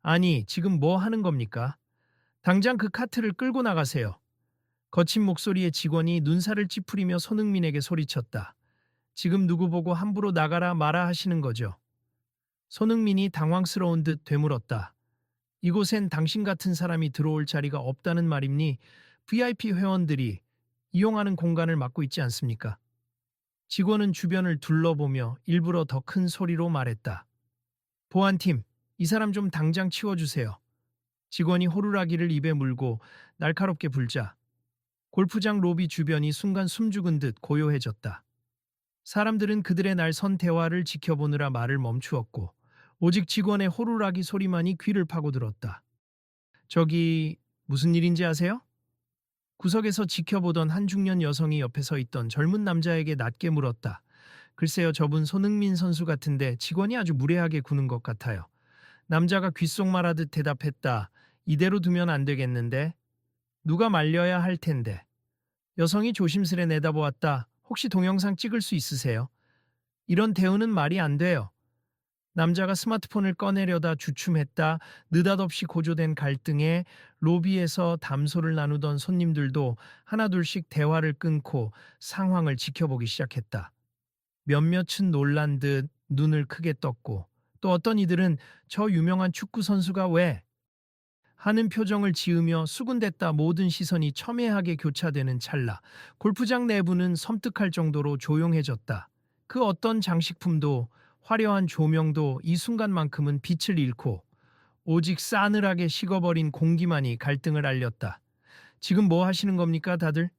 아니, 지금 뭐 하는 겁니까? 당장 그 카트를 끌고 나가세요. 거친 목소리의 직원이 눈살을 찌푸리며 손흥민에게 소리쳤다. 지금 누구 보고 함부로 나가라 마라 하시는 거죠? 손흥민이 당황스러운 듯 되물었다. 이곳엔 당신 같은 사람이 들어올 자리가 없다는 말입니? VIP 회원들이 이용하는 공간을 맡고 있지 않습니까? 직원은 주변을 둘러보며 일부러 더 큰 소리로 말했다. 보안팀, 이 사람 좀 당장 치워주세요. 직원이 호루라기를 입에 물고 날카롭게 불자 골프장 로비 주변이 순간 숨죽은 듯 고요해졌다. 사람들은 그들의 날선 대화를 지켜보느라 말을 멈추었고 오직 직원의 호루라기 소리만이 귀를 파고들었다. 저기 무슨 일인지 아세요? 구석에서 지켜보던 한 중년 여성이 옆에 서 있던 젊은 남자에게 낮게 물었다. 글쎄요, 저분 손흥민 선수 같은데 직원이 아주 무례하게 구는 것 같아요. 남자가 귓속말하듯 대답했다. 이대로 두면 안 되겠는데? 누가 말려야 할 텐데. 여성이 조심스레 내다보았다. 혹시 동영상 찍을 수 있으세요? 이런 대우는 말이 안 돼요. 남자가 스마트폰을 꺼내려다 주춤했다. 느닷없이 고조된 갈등에 로비에서 담소를 나누던 손님들도 하나둘씩 대화를 끊고 상황을 지켜보기 시작했다. 몇몇은 놀란 듯 눈을 크게 떴고 또 어떤 이들은 저 유명한 축구 선수가 왜? 하는 표정을 지으며 수군댔다. 모든 시선이 첨예하게 교차되는 찰나 골프장 내부는 섬뜩할 정도로 조용해졌다. 그 어떤 장식품도 화려한 조명도 이 순간만큼은 빛을 잃고 오직 싸늘하게 식어버린 공기만이 갈등을 알렸다. 지금 뭐 하시는 겁니까 다들?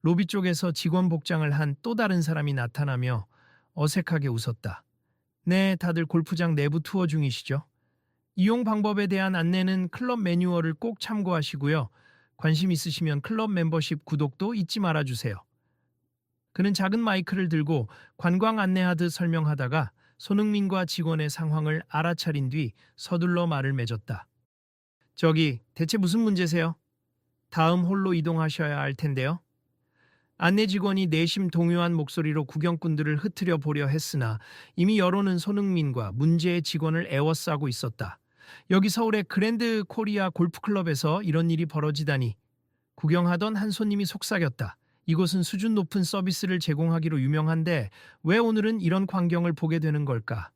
로비 쪽에서 직원 복장을 한 또 다른 사람이 나타나며 어색하게 웃었다. 네, 다들 골프장 내부 투어 중이시죠? 이용 방법에 대한 안내는 클럽 매뉴얼을 꼭 참고하시고요. 관심 있으시면 클럽 멤버십 구독도 잊지 말아주세요. 그는 작은 마이크를 들고 관광 안내하듯 설명하다가 손흥민과 직원의 상황을 알아차린 뒤 서둘러 말을 맺었다. 저기, 대체 무슨 문제세요? 다음 홀로 이동하셔야 할 텐데요. 안내 직원이 내심 동요한 목소리로 구경꾼들을 흩트려 보려 했으나 이미 여론은 손흥민과 문제의 직원을 애워싸고 있었다. 여기 서울의 그랜드 코리아 골프클럽에서 이런 일이 벌어지다니. 구경하던 한 손님이 속삭였다. 이곳은 수준 높은 서비스를 제공하기로 유명한데 왜 오늘은 이런 광경을 보게 되는 걸까?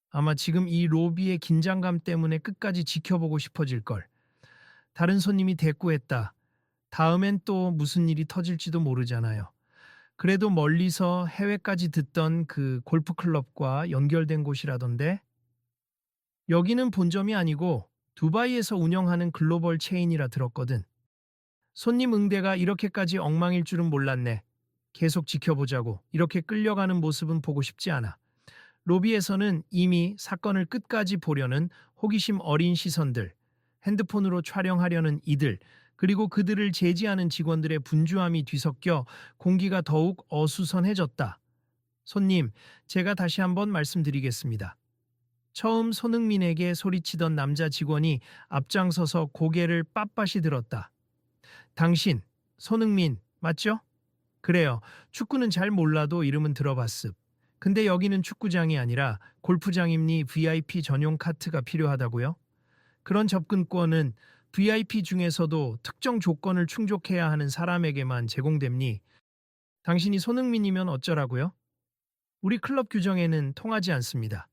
아마 지금 이 로비의 긴장감 때문에 끝까지 지켜보고 싶어질 걸. 다른 손님이 대꾸했다. 다음엔 또 무슨 일이 터질지도 모르잖아요. 그래도 멀리서 해외까지 듣던 그 골프클럽과 연결된 곳이라던데? 여기는 본점이 아니고 두바이에서 운영하는 글로벌 체인이라 들었거든. 손님 응대가 이렇게까지 엉망일 줄은 몰랐네. 계속 지켜보자고. 이렇게 끌려가는 모습은 보고 싶지 않아. 로비에서는 이미 사건을 끝까지 보려는 호기심 어린 시선들, 핸드폰으로 촬영하려는 이들, 그리고 그들을 제지하는 직원들의 분주함이 뒤섞여 공기가 더욱 어수선해졌다. 손님, 제가 다시 한번 말씀드리겠습니다. 처음 손흥민에게 소리치던 남자 직원이 앞장서서 고개를 빳빳이 들었다. 당신, 손흥민, 맞죠? 그래요. 축구는 잘 몰라도 이름은 들어봤습. 근데 여기는 축구장이 아니라 골프장입니 VIP 전용 카트가 필요하다고요? 그런 접근권은 VIP 중에서도 특정 조건을 충족해야 하는 사람에게만 제공됩니? 당신이 손흥민이면 어쩌라고요? 우리 클럽 규정에는 통하지 않습니다.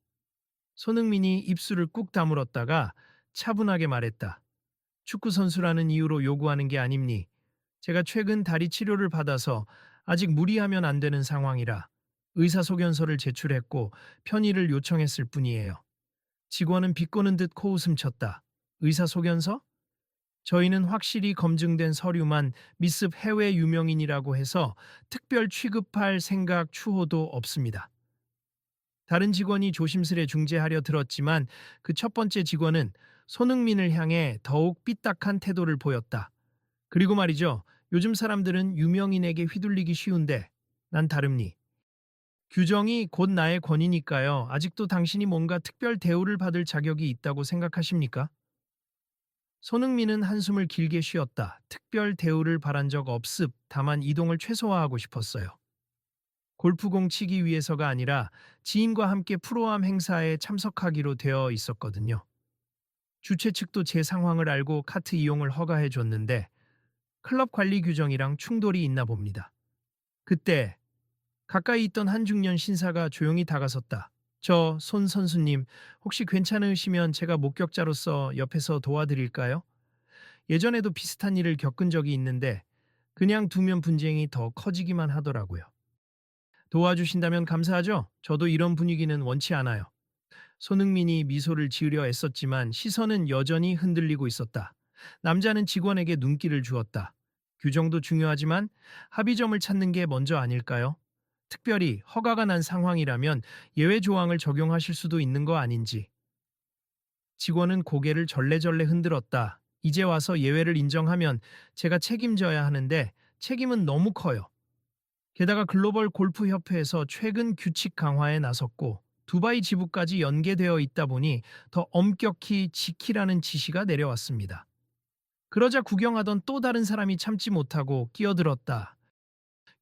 손흥민이 입술을 꾹 다물었다가 차분하게 말했다. 축구 선수라는 이유로 요구하는 게 아닙니. 제가 최근 다리 치료를 받아서 아직 무리하면 안 되는 상황이라 의사소견서를 제출했고 편의를 요청했을 뿐이에요. 직원은 비꼬는 듯 코웃음 쳤다. 의사소견서? 저희는 확실히 검증된 서류만 미습 해외 유명인이라고 해서 특별 취급할 생각 추호도 없습니다. 다른 직원이 조심스레 중재하려 들었지만 그 첫 번째 직원은 손흥민을 향해 더욱 삐딱한 태도를 보였다. 그리고 말이죠. 요즘 사람들은 유명인에게 휘둘리기 쉬운데 난 다릅니. 규정이 곧 나의 권위니까요. 아직도 당신이 뭔가 특별 대우를 받을 자격이 있다고 생각하십니까? 손흥민은 한숨을 길게 쉬었다. 특별 대우를 바란 적 없습. 다만 이동을 최소화하고 싶었어요. 골프공 치기 위해서가 아니라 지인과 함께 프로암 행사에 참석하기로 되어 있었거든요. 주최 측도 제 상황을 알고 카트 이용을 허가해 줬는데 클럽 관리 규정이랑 충돌이 있나 봅니다. 그때 가까이 있던 한 중년 신사가 조용히 다가섰다. 저 손 선수님, 혹시 괜찮으시면 제가 목격자로서 옆에서 도와드릴까요? 예전에도 비슷한 일을 겪은 적이 있는데 그냥 두면 분쟁이 더 커지기만 하더라고요. 도와주신다면 감사하죠? 저도 이런 분위기는 원치 않아요. 손흥민이 미소를 지으려 애썼지만 시선은 여전히 흔들리고 있었다. 남자는 직원에게 눈길을 주었다. 규정도 중요하지만 합의점을 찾는 게 먼저 아닐까요? 특별히 허가가 난 상황이라면 예외 조항을 적용하실 수도 있는 거 아닌지. 직원은 고개를 절레절레 흔들었다. 이제 와서 예외를 인정하면 제가 책임져야 하는데 책임은 너무 커요. 게다가 글로벌 골프 협회에서 최근 규칙 강화에 나섰고 두바이 지부까지 연계되어 있다 보니 더 엄격히 지키라는 지시가 내려왔습니다. 그러자 구경하던 또 다른 사람이 참지 못하고 끼어들었다.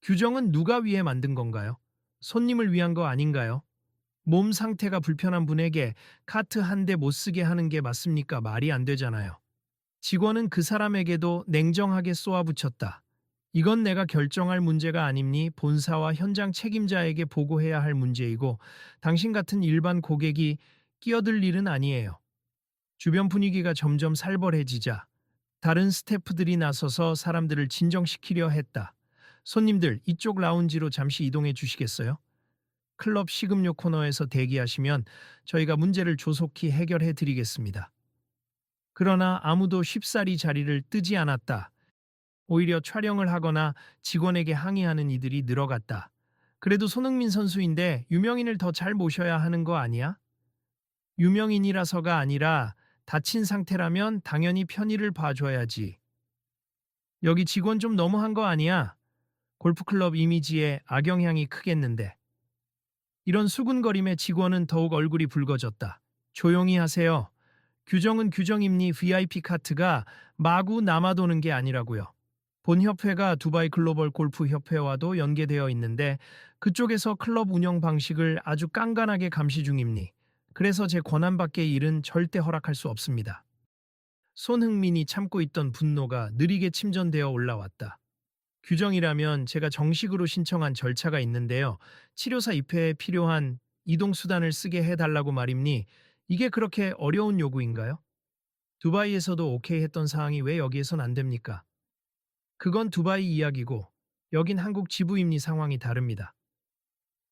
규정은 누가 위해 만든 건가요? 손님을 위한 거 아닌가요? 몸 상태가 불편한 분에게 카트 한 대 못 쓰게 하는 게 맞습니까? 말이 안 되잖아요. 직원은 그 사람에게도 냉정하게 쏘아붙였다. 이건 내가 결정할 문제가 아님니 본사와 현장 책임자에게 보고해야 할 문제이고 당신 같은 일반 고객이 끼어들 일은 아니에요. 주변 분위기가 점점 살벌해지자 다른 스태프들이 나서서 사람들을 진정시키려 했다. 손님들, 이쪽 라운지로 잠시 이동해 주시겠어요? 클럽 식음료 코너에서 대기하시면 저희가 문제를 조속히 해결해 드리겠습니다. 그러나 아무도 쉽사리 자리를 뜨지 않았다. 오히려 촬영을 하거나 직원에게 항의하는 이들이 늘어갔다. 그래도 손흥민 선수인데 유명인을 더 잘 모셔야 하는 거 아니야? 유명인이라서가 아니라 다친 상태라면 당연히 편의를 봐줘야지. 여기 직원 좀 너무한 거 아니야? 골프클럽 이미지에 악영향이 크겠는데. 이런 수군거림에 직원은 더욱 얼굴이 붉어졌다. 조용히 하세요. 규정은 규정입니 VIP 카트가 마구 남아도는 게 아니라고요. 본 협회가 두바이 글로벌 골프 협회와도 연계되어 있는데 그쪽에서 클럽 운영 방식을 아주 깐깐하게 감시 중입니. 그래서 제 권한 밖의 일은 절대 허락할 수 없습니다. 손흥민이 참고 있던 분노가 느리게 침전되어 올라왔다. 규정이라면 제가 정식으로 신청한 절차가 있는데요. 치료사 입회에 필요한 이동수단을 쓰게 해달라고 말입니. 이게 그렇게 어려운 요구인가요? 두바이에서도 오케이 했던 사항이 왜 여기에선 안 됩니까? 그건 두바이 이야기고 여긴 한국 지부임리 상황이 다릅니다.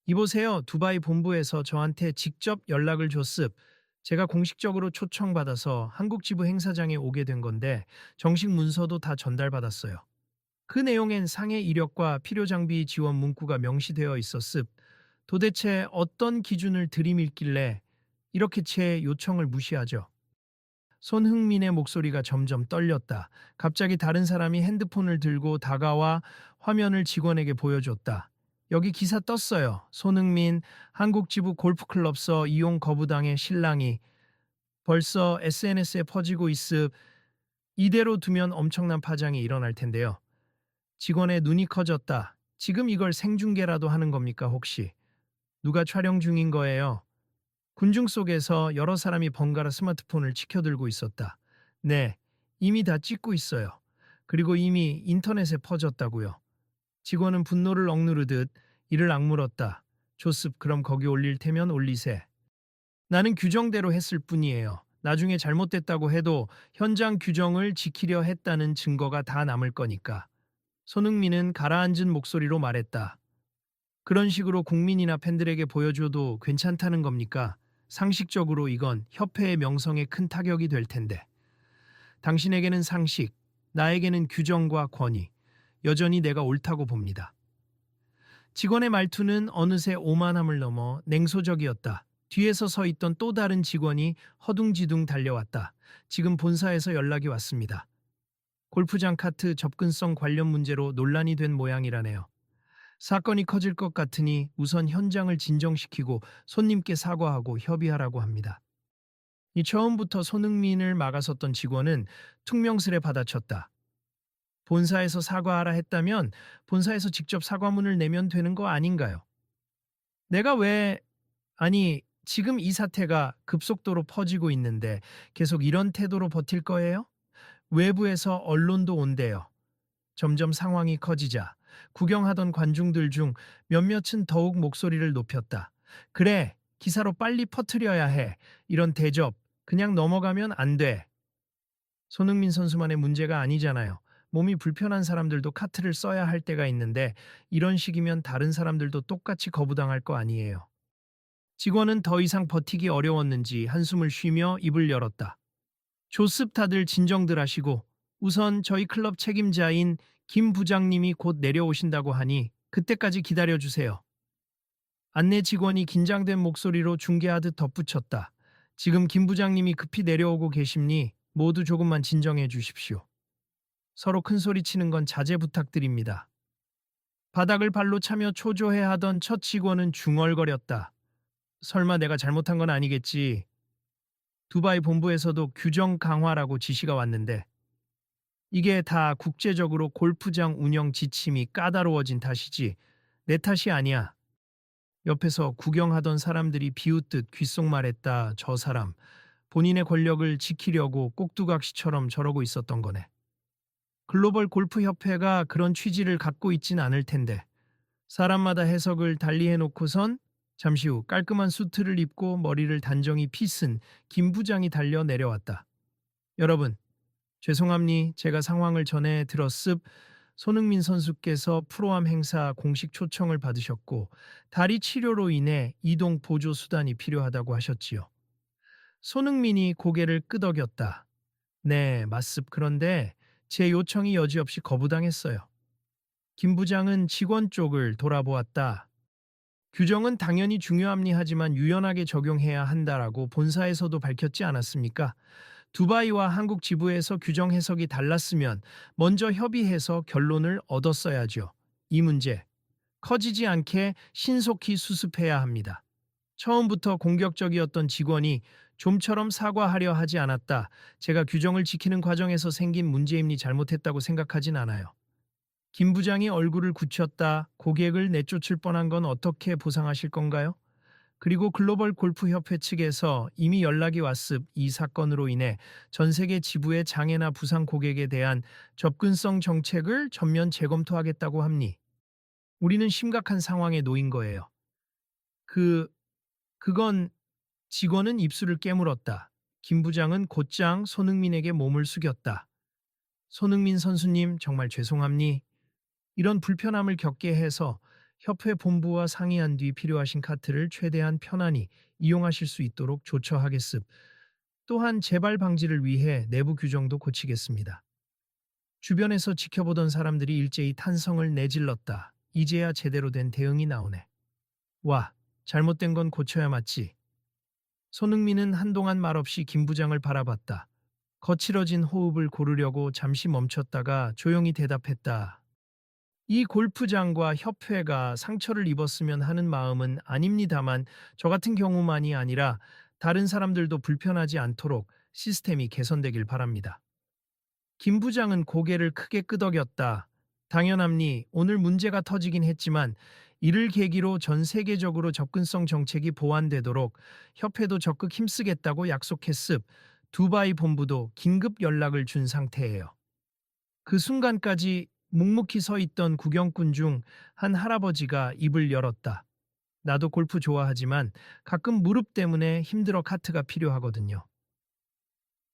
이보세요. 두바이 본부에서 저한테 직접 연락을 줬습. 제가 공식적으로 초청받아서 한국 지부 행사장에 오게 된 건데 정식 문서도 다 전달받았어요. 그 내용엔 상해 이력과 필요 장비 지원 문구가 명시되어 있었습. 도대체 어떤 기준을 들이밀길래 이렇게 제 요청을 무시하죠? 손흥민의 목소리가 점점 떨렸다. 갑자기 다른 사람이 핸드폰을 들고 다가와 화면을 직원에게 보여줬다. 여기 기사 떴어요. 손흥민 한국 지부 골프클럽서 이용 거부당해 신랑이 벌써 SNS에 퍼지고 있습. 이대로 두면 엄청난 파장이 일어날 텐데요. 직원의 눈이 커졌다. 지금 이걸 생중계라도 하는 겁니까 혹시? 누가 촬영 중인 거예요? 군중 속에서 여러 사람이 번갈아 스마트폰을 치켜들고 있었다. 네, 이미 다 찍고 있어요. 그리고 이미 인터넷에 퍼졌다고요. 직원은 분노를 억누르듯 이를 악물었다. 조습, 그럼 거기 올릴 테면 올리세. 나는 규정대로 했을 뿐이에요. 나중에 잘못됐다고 해도 현장 규정을 지키려 했다는 증거가 다 남을 거니까. 손흥민은 가라앉은 목소리로 말했다. 그런 식으로 국민이나 팬들에게 보여줘도 괜찮다는 겁니까? 상식적으로 이건 협회의 명성에 큰 타격이 될 텐데. 당신에게는 상식, 나에게는 규정과 권위. 여전히 내가 옳다고 봅니다. 직원의 말투는 어느새 오만함을 넘어 냉소적이었다. 뒤에서 서 있던 또 다른 직원이 허둥지둥 달려왔다. 지금 본사에서 연락이 왔습니다. 골프장 카트 접근성 관련 문제로 논란이 된 모양이라네요. 사건이 커질 것 같으니 우선 현장을 진정시키고 손님께 사과하고 협의하라고 합니다. 이 처음부터 손흥민을 막아섰던 직원은 퉁명스레 받아쳤다. 본사에서 사과하라 했다면 본사에서 직접 사과문을 내면 되는 거 아닌가요? 내가 왜, 아니, 지금 이 사태가 급속도로 퍼지고 있는데 계속 이런 태도로 버틸 거예요? 외부에서 언론도 온대요. 점점 상황이 커지자 구경하던 관중들 중 몇몇은 더욱 목소리를 높였다. 그래, 기사로 빨리 퍼뜨려야 해. 이런 대접, 그냥 넘어가면 안 돼. 손흥민 선수만의 문제가 아니잖아요. 몸이 불편한 사람들도 카트를 써야 할 때가 있는데 이런 식이면 다른 사람들도 똑같이 거부당할 거 아니에요. 직원은 더 이상 버티기 어려웠는지 한숨을 쉬며 입을 열었다. 조습 다들 진정들 하시고 우선 저희 클럽 책임자인 김 부장님이 곧 내려오신다고 하니 그때까지 기다려주세요. 안내 직원이 긴장된 목소리로 중계하듯 덧붙였다. 지금 김 부장님이 급히 내려오고 계십니 모두 조금만 진정해 주십시오. 서로 큰 소리 치는 건 자제 부탁드립니다. 바닥을 발로 차며 초조해 하던 첫 직원은 중얼거렸다. 설마 내가 잘못한 건 아니겠지. 두바이 본부에서도 규정 강화라고 지시가 왔는데 이게 다 국제적으로 골프장 운영 지침이 까다로워진 탓이지 내 탓이 아니야. 옆에서 구경하던 사람들이 비웃듯 귓속말했다. 저 사람 본인의 권력을 지키려고 꼭두각시처럼 저러고 있었던 거네. 글로벌 골프 협회가 그런 취지를 갖고 있진 않을 텐데 사람마다 해석을 달리 해놓고선 잠시 후 깔끔한 수트를 입고 머리를 단정히 빗은 김 부장이 달려 내려왔다. 여러분, 죄송합니 제가 상황을 전해 들었습. 손흥민 선수께서 프로암 행사 공식 초청을 받으셨고 다리 치료로 인해 이동 보조 수단이 필요하다고 하셨지요. 손흥민이 고개를 끄덕였다. 네, 맞습. 그런데 제 요청이 여지없이 거부당했어요. 김 부장은 직원 쪽을 돌아보았다. 규정은 당연히 중요합니 하지만 유연하게 적용해야 한다라고 본사에서도 밝혔지 않았습니까? 두바이와 한국 지부에서 규정 해석이 달랐으면 먼저 협의해서 결론을 얻었어야죠. 이 문제 커지지 않게 신속히 수습해야 합니다. 처음부터 공격적이었던 직원이 좀처럼 사과하려 하지 않았다. 제가 규정을 지키는 과정에서 생긴 문제임니 잘못했다고 생각하진 않아요. 김 부장이 얼굴을 굳혔다. 고객을 내쫓을 뻔한 건 어떻게 보상하실 건가요? 그리고 글로벌 골프 협회 측에서 이미 연락이 왔습. 이 사건으로 인해 전 세계 지부의 장애나 부상 고객에 대한 접근성 정책을 전면 재검토하겠다고 합니. 우리는 심각한 상황에 놓인 거예요. 그건 직원은 입술을 깨물었다. 김 부장은 곧장 손흥민에게 몸을 숙였다. 손흥민 선수님 정말 죄송합니. 이런 불편함을 겪게 해서 협회 본부와 상의한 뒤 필요하신 카트를 최대한 편안히 이용하실 수 있도록 조처하겠습. 또한 재발 방지를 위해 내부 규정도 고치겠습니다. 주변에서 지켜보던 사람들이 일제히 탄성을 내질렀다. 이제야 제대로 된 대응이 나오네. 와, 잘못된 건 고쳐야 맞지. 손흥민은 한동안 말없이 김 부장을 바라봤다. 거칠어진 호흡을 고르려고 잠시 멈췄다가 조용히 대답했다. 이 골프장과 협회가 상처를 입었으면 하는 마음은 아닙니다만 저 같은 경우만이 아니라 다른 사람들도 불편하지 않도록 시스템이 개선되길 바랍니다. 김 부장은 고개를 크게 끄덕였다. 당연합니. 오늘 문제가 터지긴 했지만 이를 계기로 전 세계적으로 접근성 정책이 보완되도록 협회도 적극 힘쓰겠다고 약속했습. 두바이 본부도 긴급 연락을 준 상태예요. 그 순간까지 묵묵히 서 있던 구경꾼 중 한 할아버지가 입을 열었다. 나도 골프 좋아하지만 가끔 무릎 때문에 힘들어 카트가 필요하거든요.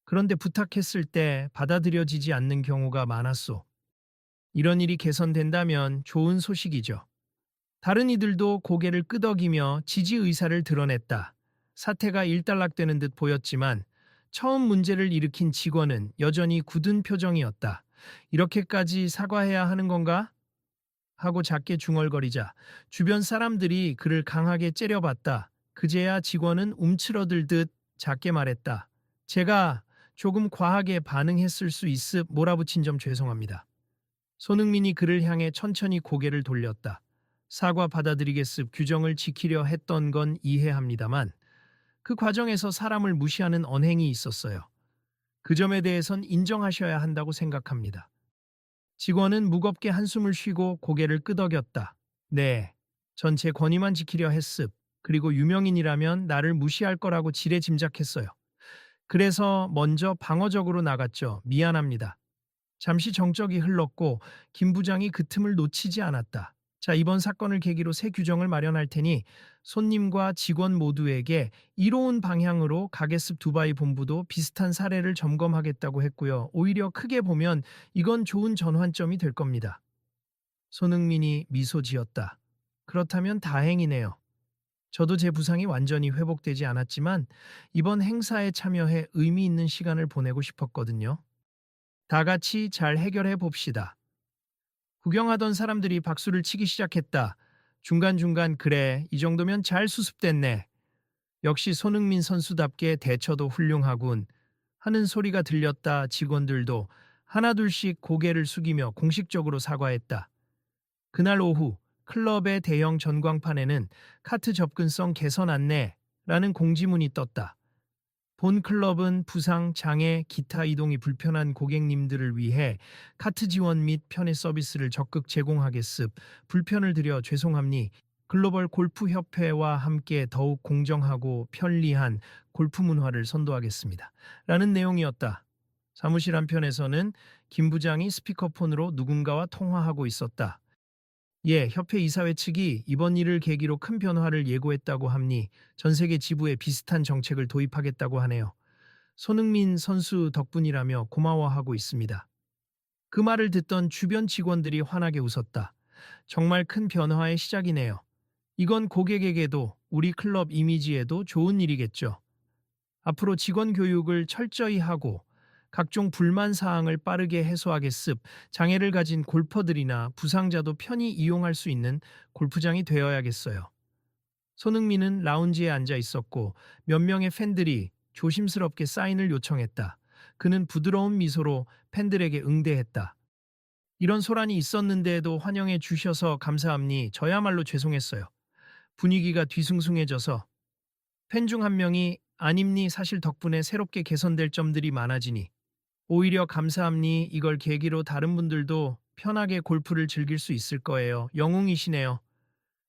그런데 부탁했을 때 받아들여지지 않는 경우가 많았소. 이런 일이 개선된다면 좋은 소식이죠. 다른 이들도 고개를 끄덕이며 지지 의사를 드러냈다. 사태가 일단락되는 듯 보였지만 처음 문제를 일으킨 직원은 여전히 굳은 표정이었다. 이렇게까지 사과해야 하는 건가? 하고 작게 중얼거리자 주변 사람들이 그를 강하게 째려봤다. 그제야 직원은 움츠러들듯 작게 말했다. 제가 조금 과하게 반응했을 수 있음 몰아붙인 점 죄송합니다. 손흥민이 그를 향해 천천히 고개를 돌렸다. 사과 받아들이겠습. 규정을 지키려 했던 건 이해합니다만 그 과정에서 사람을 무시하는 언행이 있었어요. 그 점에 대해선 인정하셔야 한다고 생각합니다. 직원은 무겁게 한숨을 쉬고 고개를 끄덕였다. 네, 전 제 권위만 지키려 했습. 그리고 유명인이라면 나를 무시할 거라고 지레 짐작했어요. 그래서 먼저 방어적으로 나갔죠. 미안합니다. 잠시 정적이 흘렀고 김 부장이 그 틈을 놓치지 않았다. 자, 이번 사건을 계기로 새 규정을 마련할 테니 손님과 직원 모두에게 이로운 방향으로 가게습 두바이 본부도 비슷한 사례를 점검하겠다고 했고요. 오히려 크게 보면 이건 좋은 전환점이 될 겁니다. 손흥민이 미소 지었다. 그렇다면 다행이네요. 저도 제 부상이 완전히 회복되지 않았지만 이번 행사에 참여해 의미 있는 시간을 보내고 싶었거든요. 다 같이 잘 해결해 봅시다. 구경하던 사람들이 박수를 치기 시작했다. 중간중간 그래, 이 정도면 잘 수습됐네. 역시 손흥민 선수답게 대처도 훌륭하군. 하는 소리가 들렸다. 직원들도 하나둘씩 고개를 숙이며 공식적으로 사과했다. 그날 오후 클럽의 대형 전광판에는 카트 접근성 개선 안내라는 공지문이 떴다. 본 클럽은 부상, 장애, 기타 이동이 불편한 고객님들을 위해 카트 지원 및 편의 서비스를 적극 제공하겠습. 불편을 드려 죄송합니. 글로벌 골프 협회와 함께 더욱 공정하고 편리한 골프 문화를 선도하겠습니다. 라는 내용이었다. 사무실 한편에서는 김 부장이 스피커폰으로 누군가와 통화하고 있었다. 예, 협회 이사회 측이 이번 일을 계기로 큰 변화를 예고했다고 합니. 전 세계 지부에 비슷한 정책을 도입하겠다고 하네요. 손흥민 선수 덕분이라며 고마워하고 있습니다. 그 말을 듣던 주변 직원들이 환하게 웃었다. 정말 큰 변화의 시작이네요. 이건 고객에게도 우리 클럽 이미지에도 좋은 일이겠죠. 앞으로 직원 교육을 철저히 하고 각종 불만 사항을 빠르게 해소하겠습. 장애를 가진 골퍼들이나 부상자도 편히 이용할 수 있는 골프장이 되어야겠어요. 손흥민은 라운지에 앉아 있었고 몇 명의 팬들이 조심스럽게 사인을 요청했다. 그는 부드러운 미소로 팬들에게 응대했다. 이런 소란이 있었는데도 환영해 주셔서 감사합니. 저야말로 죄송했어요. 분위기가 뒤숭숭해져서 팬 중 한 명이 아닙니. 사실 덕분에 새롭게 개선될 점들이 많아지니 오히려 감사합니. 이걸 계기로 다른 분들도 편하게 골프를 즐길 수 있을 거예요. 영웅이시네요.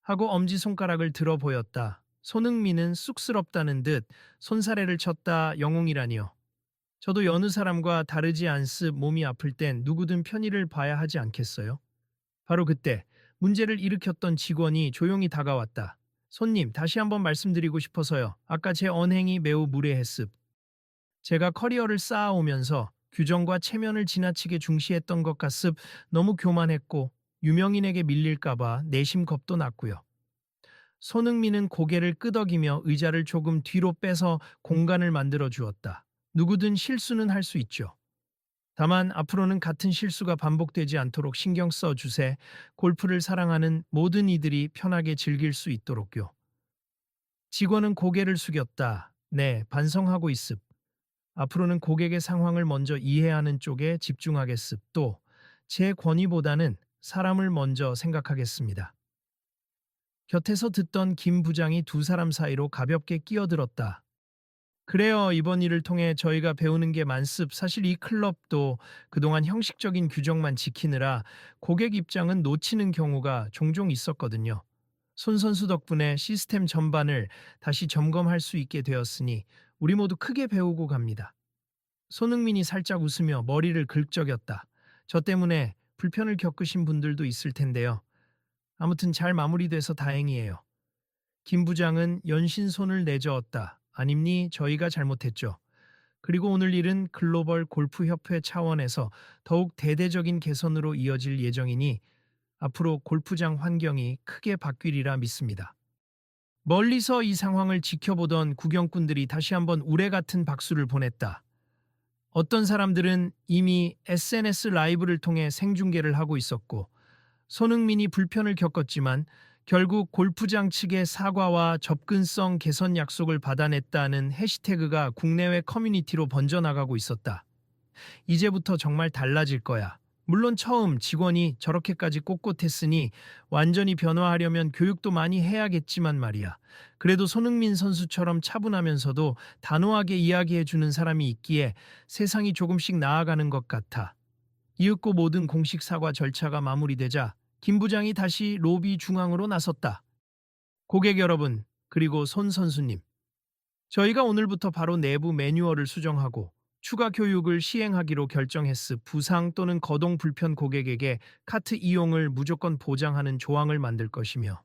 하고 엄지손가락을 들어 보였다. 손흥민은 쑥스럽다는 듯 손사래를 쳤다. 영웅이라니요. 저도 여느 사람과 다르지 않습. 몸이 아플 땐 누구든 편의를 봐야 하지 않겠어요? 바로 그때 문제를 일으켰던 직원이 조용히 다가왔다. 손님, 다시 한번 말씀드리고 싶어서요. 아까 제 언행이 매우 무례했습. 제가 커리어를 쌓아오면서 규정과 체면을 지나치게 중시했던 것 같습. 너무 교만했고 유명인에게 밀릴까봐 내심 겁도 났고요. 손흥민은 고개를 끄덕이며 의자를 조금 뒤로 빼서 공간을 만들어 주었다. 누구든 실수는 할 수 있죠. 다만 앞으로는 같은 실수가 반복되지 않도록 신경 써 주세. 골프를 사랑하는 모든 이들이 편하게 즐길 수 있도록요. 직원은 고개를 숙였다. 네, 반성하고 있습. 앞으로는 고객의 상황을 먼저 이해하는 쪽에 집중하겠습. 또 제 권위보다는 사람을 먼저 생각하겠습니다. 곁에서 듣던 김 부장이 두 사람 사이로 가볍게 끼어들었다. 그래요. 이번 일을 통해 저희가 배우는 게 많습. 사실 이 클럽도 그동안 형식적인 규정만 지키느라 고객 입장은 놓치는 경우가 종종 있었거든요. 손 선수 덕분에 시스템 전반을 다시 점검할 수 있게 되었으니 우리 모두 크게 배우고 갑니다. 손흥민이 살짝 웃으며 머리를 긁적였다. 저 때문에 불편을 겪으신 분들도 있을 텐데요. 아무튼 잘 마무리돼서 다행이에요. 김 부장은 연신 손을 내저었다. 아닙니, 저희가 잘못했죠. 그리고 오늘 일은 글로벌 골프 협회 차원에서 더욱 대대적인 개선으로 이어질 예정이니 앞으로 골프장 환경이 크게 바뀌리라 믿습니다. 멀리서 이 상황을 지켜보던 구경꾼들이 다시 한번 우레 같은 박수를 보냈다. 어떤 사람들은 이미 SNS 라이브를 통해 생중계를 하고 있었고 손흥민이 불편을 겪었지만 결국 골프장 측의 사과와 접근성 개선 약속을 받아냈다는 해시태그가 국내외 커뮤니티로 번져나가고 있었다. 이제부터 정말 달라질 거야. 물론 처음 직원이 저렇게까지 꼿꼿했으니 완전히 변화하려면 교육도 많이 해야겠지만 말이야. 그래도 손흥민 선수처럼 차분하면서도 단호하게 이야기해주는 사람이 있기에 세상이 조금씩 나아가는 것 같아. 이윽고 모든 공식 사과 절차가 마무리되자 김 부장이 다시 로비 중앙으로 나섰다. 고객 여러분, 그리고 손 선수님, 저희가 오늘부터 바로 내부 매뉴얼을 수정하고 추가 교육을 시행하기로 결정했으 부상 또는 거동 불편 고객에게 카트 이용을 무조건 보장하는 조항을 만들 것이며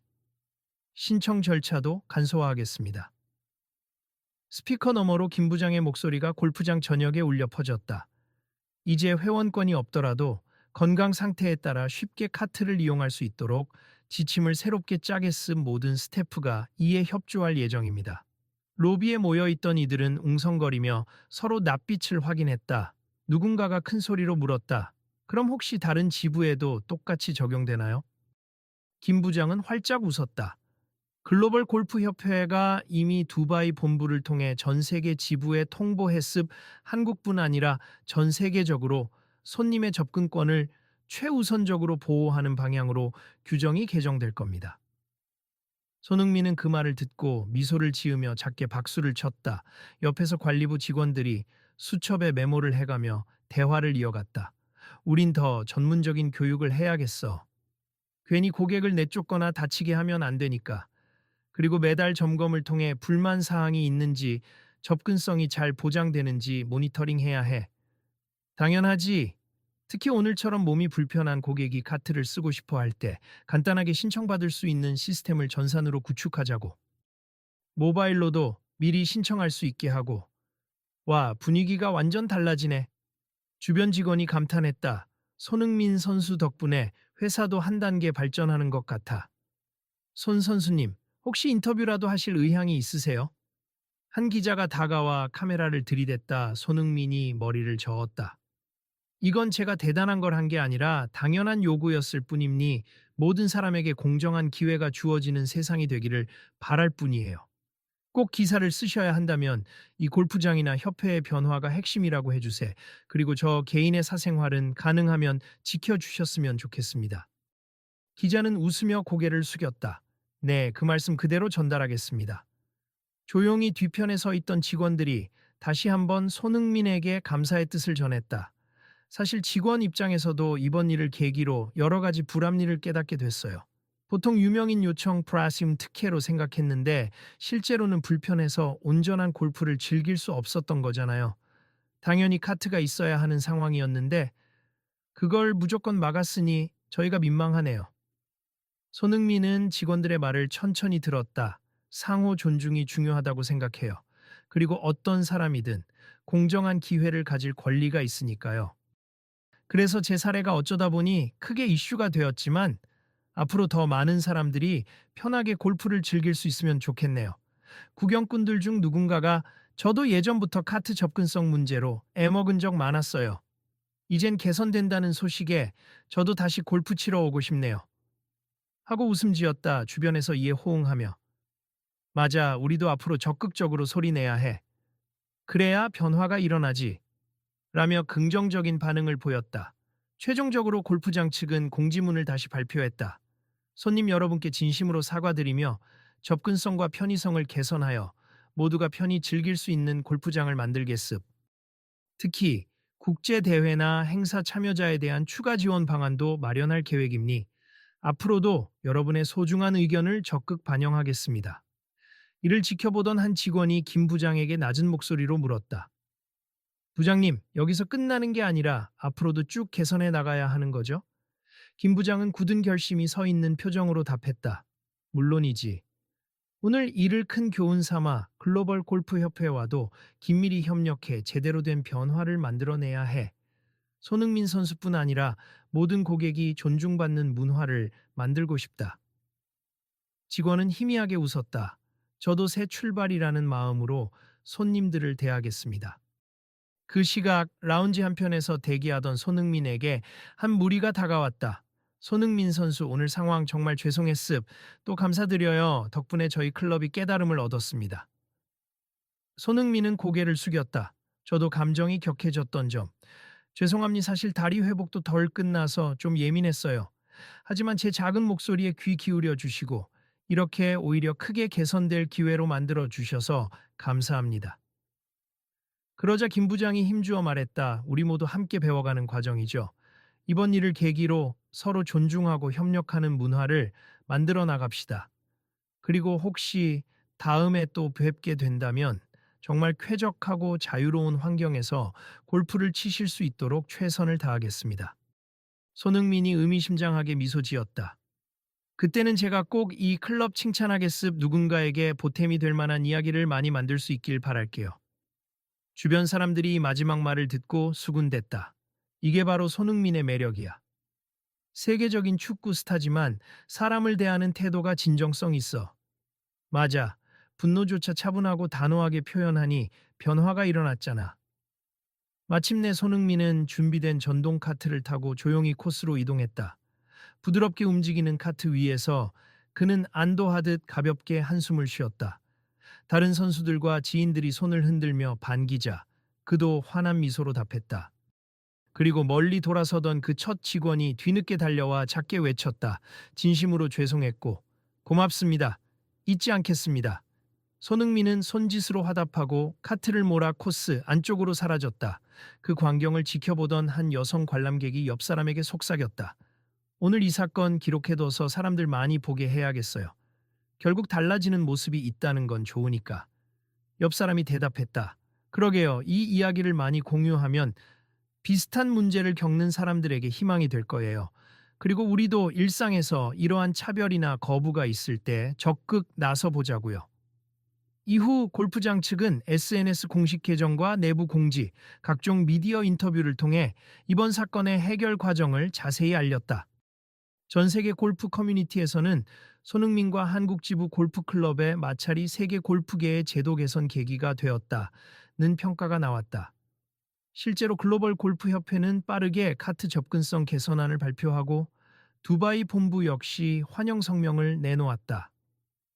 신청 절차도 간소화하겠습니다. 스피커 너머로 김 부장의 목소리가 골프장 전역에 울려 퍼졌다. 이제 회원권이 없더라도 건강 상태에 따라 쉽게 카트를 이용할 수 있도록 지침을 새롭게 짜게 쓴 모든 스태프가 이에 협조할 예정입니다. 로비에 모여있던 이들은 웅성거리며 서로 낯빛을 확인했다. 누군가가 큰 소리로 물었다. 그럼 혹시 다른 지부에도 똑같이 적용되나요? 김 부장은 활짝 웃었다. 글로벌 골프 협회가 이미 두바이 본부를 통해 전 세계 지부에 통보했습. 한국뿐 아니라 전 세계적으로 손님의 접근권을 최우선적으로 보호하는 방향으로 규정이 개정될 겁니다. 손흥민은 그 말을 듣고 미소를 지으며 작게 박수를 쳤다. 옆에서 관리부 직원들이 수첩에 메모를 해가며 대화를 이어갔다. 우린 더 전문적인 교육을 해야겠어. 괜히 고객을 내쫓거나 다치게 하면 안 되니까. 그리고 매달 점검을 통해 불만 사항이 있는지 접근성이 잘 보장되는지 모니터링해야 해. 당연하지. 특히 오늘처럼 몸이 불편한 고객이 카트를 쓰고 싶어 할 때 간단하게 신청받을 수 있는 시스템을 전산으로 구축하자고. 모바일로도 미리 신청할 수 있게 하고. 와, 분위기가 완전 달라지네. 주변 직원이 감탄했다. 손흥민 선수 덕분에 회사도 한 단계 발전하는 것 같아. 손 선수님, 혹시 인터뷰라도 하실 의향이 있으세요? 한 기자가 다가와 카메라를 들이댔다. 손흥민이 머리를 저었다. 이건 제가 대단한 걸 한 게 아니라 당연한 요구였을 뿐이니 모든 사람에게 공정한 기회가 주어지는 세상이 되기를 바랄 뿐이에요. 꼭 기사를 쓰셔야 한다면 이 골프장이나 협회의 변화가 핵심이라고 해주세. 그리고 저 개인의 사생활은 가능하면 지켜주셨으면 좋겠습니다. 기자는 웃으며 고개를 숙였다. 네, 그 말씀 그대로 전달하겠습니다. 조용히 뒤편에 서 있던 직원들이 다시 한번 손흥민에게 감사의 뜻을 전했다. 사실 직원 입장에서도 이번 일을 계기로 여러 가지 불합리를 깨닫게 됐어요. 보통 유명인 요청 프라심 특혜로 생각했는데 실제로는 불편해서 온전한 골프를 즐길 수 없었던 거잖아요. 당연히 카트가 있어야 하는 상황이었는데 그걸 무조건 막았으니 저희가 민망하네요. 손흥민은 직원들의 말을 천천히 들었다. 상호 존중이 중요하다고 생각해요. 그리고 어떤 사람이든 공정한 기회를 가질 권리가 있으니까요. 그래서 제 사례가 어쩌다 보니 크게 이슈가 되었지만 앞으로 더 많은 사람들이 편하게 골프를 즐길 수 있으면 좋겠네요. 구경꾼들 중 누군가가 저도 예전부터 카트 접근성 문제로 애먹은 적 많았어요. 이젠 개선된다는 소식에 저도 다시 골프 치러 오고 싶네요. 하고 웃음 지었다. 주변에서 이에 호응하며. 맞아, 우리도 앞으로 적극적으로 소리내야 해. 그래야 변화가 일어나지. 라며 긍정적인 반응을 보였다. 최종적으로 골프장 측은 공지문을 다시 발표했다. 손님 여러분께 진심으로 사과드리며 접근성과 편의성을 개선하여 모두가 편히 즐길 수 있는 골프장을 만들겠습. 특히 국제대회나 행사 참여자에 대한 추가 지원 방안도 마련할 계획이니 앞으로도 여러분의 소중한 의견을 적극 반영하겠습니다. 이를 지켜보던 한 직원이 김 부장에게 낮은 목소리로 물었다. 부장님, 여기서 끝나는 게 아니라 앞으로도 쭉 개선해 나가야 하는 거죠? 김 부장은 굳은 결심이 서 있는 표정으로 답했다. 물론이지. 오늘 이를 큰 교훈 삼아 글로벌 골프 협회와도 긴밀히 협력해 제대로 된 변화를 만들어내야 해. 손흥민 선수뿐 아니라 모든 고객이 존중받는 문화를 만들고 싶다. 직원은 희미하게 웃었다. 저도 새 출발이라는 마음으로 손님들을 대하겠습니다. 그 시각 라운지 한편에서 대기하던 손흥민에게 한 무리가 다가왔다. 손흥민 선수 오늘 상황 정말 죄송했습. 또 감사드려요. 덕분에 저희 클럽이 깨달음을 얻었습니다. 손흥민은 고개를 숙였다. 저도 감정이 격해졌던 점. 죄송합니다. 사실 다리 회복도 덜 끝나서 좀 예민했어요. 하지만 제 작은 목소리에 귀 기울여 주시고 이렇게 오히려 크게 개선될 기회로 만들어 주셔서 감사합니다. 그러자 김 부장이 힘주어 말했다. 우리 모두 함께 배워가는 과정이죠. 이번 일을 계기로 서로 존중하고 협력하는 문화를 만들어 나갑시다. 그리고 혹시 다음에 또 뵙게 된다면 정말 쾌적하고 자유로운 환경에서 골프를 치실 수 있도록 최선을 다하겠습니다. 손흥민이 의미심장하게 미소 지었다. 그때는 제가 꼭 이 클럽 칭찬하겠습 누군가에게 보탬이 될 만한 이야기를 많이 만들 수 있길 바랄게요. 주변 사람들이 이 마지막 말을 듣고 수군댔다. 이게 바로 손흥민의 매력이야. 세계적인 축구 스타지만 사람을 대하는 태도가 진정성 있어. 맞아. 분노조차 차분하고 단호하게 표현하니 변화가 일어났잖아. 마침내 손흥민은 준비된 전동 카트를 타고 조용히 코스로 이동했다. 부드럽게 움직이는 카트 위에서 그는 안도하듯 가볍게 한숨을 쉬었다. 다른 선수들과 지인들이 손을 흔들며 반기자 그도 환한 미소로 답했다. 그리고 멀리 돌아서던 그 첫 직원이 뒤늦게 달려와 작게 외쳤다. 진심으로 죄송했고 고맙습니다. 잊지 않겠습니다. 손흥민은 손짓으로 화답하고 카트를 몰아 코스 안쪽으로 사라졌다. 그 광경을 지켜보던 한 여성 관람객이 옆 사람에게 속삭였다. 오늘 이 사건 기록해둬서 사람들 많이 보게 해야겠어요. 결국 달라지는 모습이 있다는 건 좋으니까. 옆 사람이 대답했다. 그러게요. 이 이야기를 많이 공유하면 비슷한 문제를 겪는 사람들에게 희망이 될 거예요. 그리고 우리도 일상에서 이러한 차별이나 거부가 있을 때 적극 나서 보자고요. 이후 골프장 측은 SNS 공식 계정과 내부 공지, 각종 미디어 인터뷰를 통해 이번 사건의 해결 과정을 자세히 알렸다. 전 세계 골프 커뮤니티에서는 손흥민과 한국 지부 골프클럽의 마찰이 세계 골프계의 제도 개선 계기가 되었다는 평가가 나왔다. 실제로 글로벌 골프 협회는 빠르게 카트 접근성 개선안을 발표하고 두바이 본부 역시 환영 성명을 내놓았다.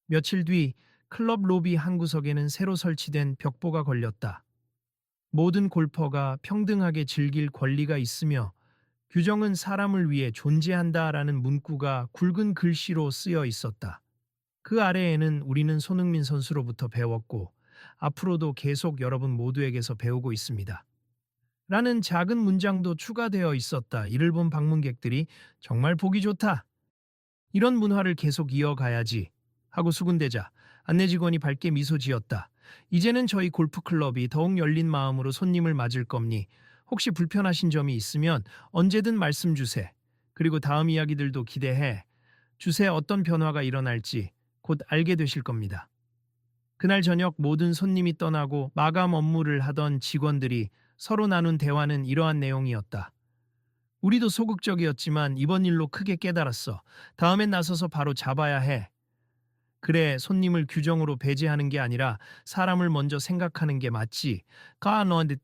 며칠 뒤 클럽 로비 한 구석에는 새로 설치된 벽보가 걸렸다. 모든 골퍼가 평등하게 즐길 권리가 있으며 규정은 사람을 위해 존재한다라는 문구가 굵은 글씨로 쓰여 있었다. 그 아래에는 우리는 손흥민 선수로부터 배웠고 앞으로도 계속 여러분 모두에게서 배우고 있습니다. 라는 작은 문장도 추가되어 있었다. 이를 본 방문객들이 정말 보기 좋다. 이런 문화를 계속 이어가야지 하고 수군대자 안내 직원이 밝게 미소 지었다. 이제는 저희 골프클럽이 더욱 열린 마음으로 손님을 맞을 겁니. 혹시 불편하신 점이 있으면 언제든 말씀 주세. 그리고 다음 이야기들도 기대해 주세. 어떤 변화가 일어날지 곧 알게 되실 겁니다. 그날 저녁 모든 손님이 떠나고 마감 업무를 하던 직원들이 서로 나눈 대화는 이러한 내용이었다. 우리도 소극적이었지만 이번 일로 크게 깨달았어. 다음엔 나서서 바로 잡아야 해. 그래, 손님을 규정으로 배제하는 게 아니라 사람을 먼저 생각하는 게 맞지. 너한테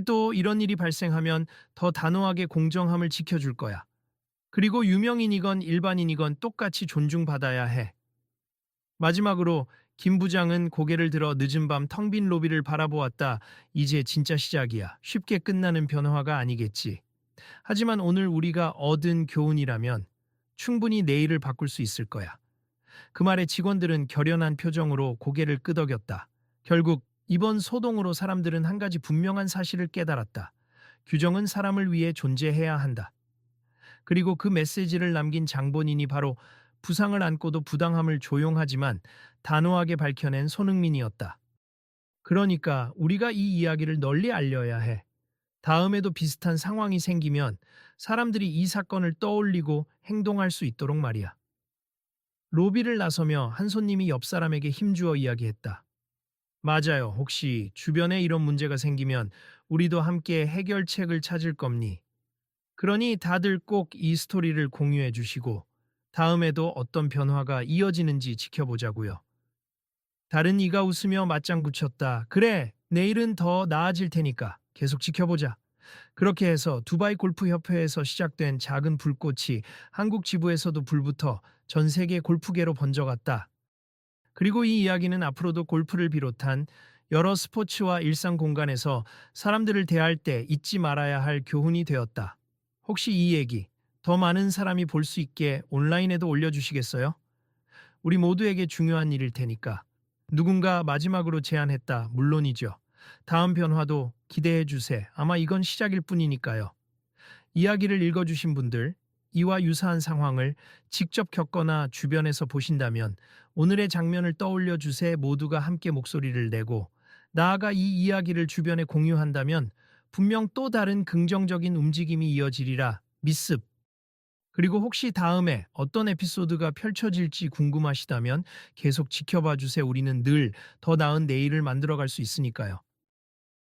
또 이런 일이 발생하면 더 단호하게 공정함을 지켜줄 거야. 그리고 유명인이건 일반인이건 똑같이 존중받아야 해. 마지막으로 김 부장은 고개를 들어 늦은 밤 텅 빈 로비를 바라보았다. 이제 진짜 시작이야. 쉽게 끝나는 변화가 아니겠지. 하지만 오늘 우리가 얻은 교훈이라면 충분히 내일을 바꿀 수 있을 거야. 그 말에 직원들은 결연한 표정으로 고개를 끄덕였다. 결국 이번 소동으로 사람들은 한 가지 분명한 사실을 깨달았다. 규정은 사람을 위해 존재해야 한다. 그리고 그 메시지를 남긴 장본인이 바로 부상을 안고도 부당함을 조용하지만 단호하게 밝혀낸 손흥민이었다. 그러니까 우리가 이 이야기를 널리 알려야 해. 다음에도 비슷한 상황이 생기면 사람들이 이 사건을 떠올리고 행동할 수 있도록 말이야. 로비를 나서며 한 손님이 옆 사람에게 힘주어 이야기했다. 맞아요. 혹시 주변에 이런 문제가 생기면 우리도 함께 해결책을 찾을 겁니. 그러니 다들 꼭 이 스토리를 공유해 주시고 다음에도 어떤 변화가 이어지는지 지켜보자고요. 다른 이가 웃으며 맞장 붙였다. 그래, 내일은 더 나아질 테니까 계속 지켜보자. 그렇게 해서 두바이 골프 협회에서 시작된 작은 불꽃이 한국 지부에서도 불붙어 전 세계 골프계로 번져갔다. 그리고 이 이야기는 앞으로도 골프를 비롯한 여러 스포츠와 일상 공간에서 사람들을 대할 때 잊지 말아야 할 교훈이 되었다. 혹시 이 얘기 더 많은 사람이 볼 수 있게 온라인에도 올려주시겠어요? 우리 모두에게 중요한 일일 테니까. 누군가 마지막으로 제안했다. 물론이죠. 다음 변화도 기대해 주세. 아마 이건 시작일 뿐이니까요. 이야기를 읽어주신 분들, 이와 유사한 상황을 직접 겪거나 주변에서 보신다면 오늘의 장면을 떠올려 주세 모두가 함께 목소리를 내고 나아가 이 이야기를 주변에 공유한다면 분명 또 다른 긍정적인 움직임이 이어지리라. 미습. 그리고 혹시 다음에 어떤 에피소드가 펼쳐질지 궁금하시다면 계속 지켜봐 주세요. 우리는 늘 더 나은 내일을 만들어갈 수 있으니까요.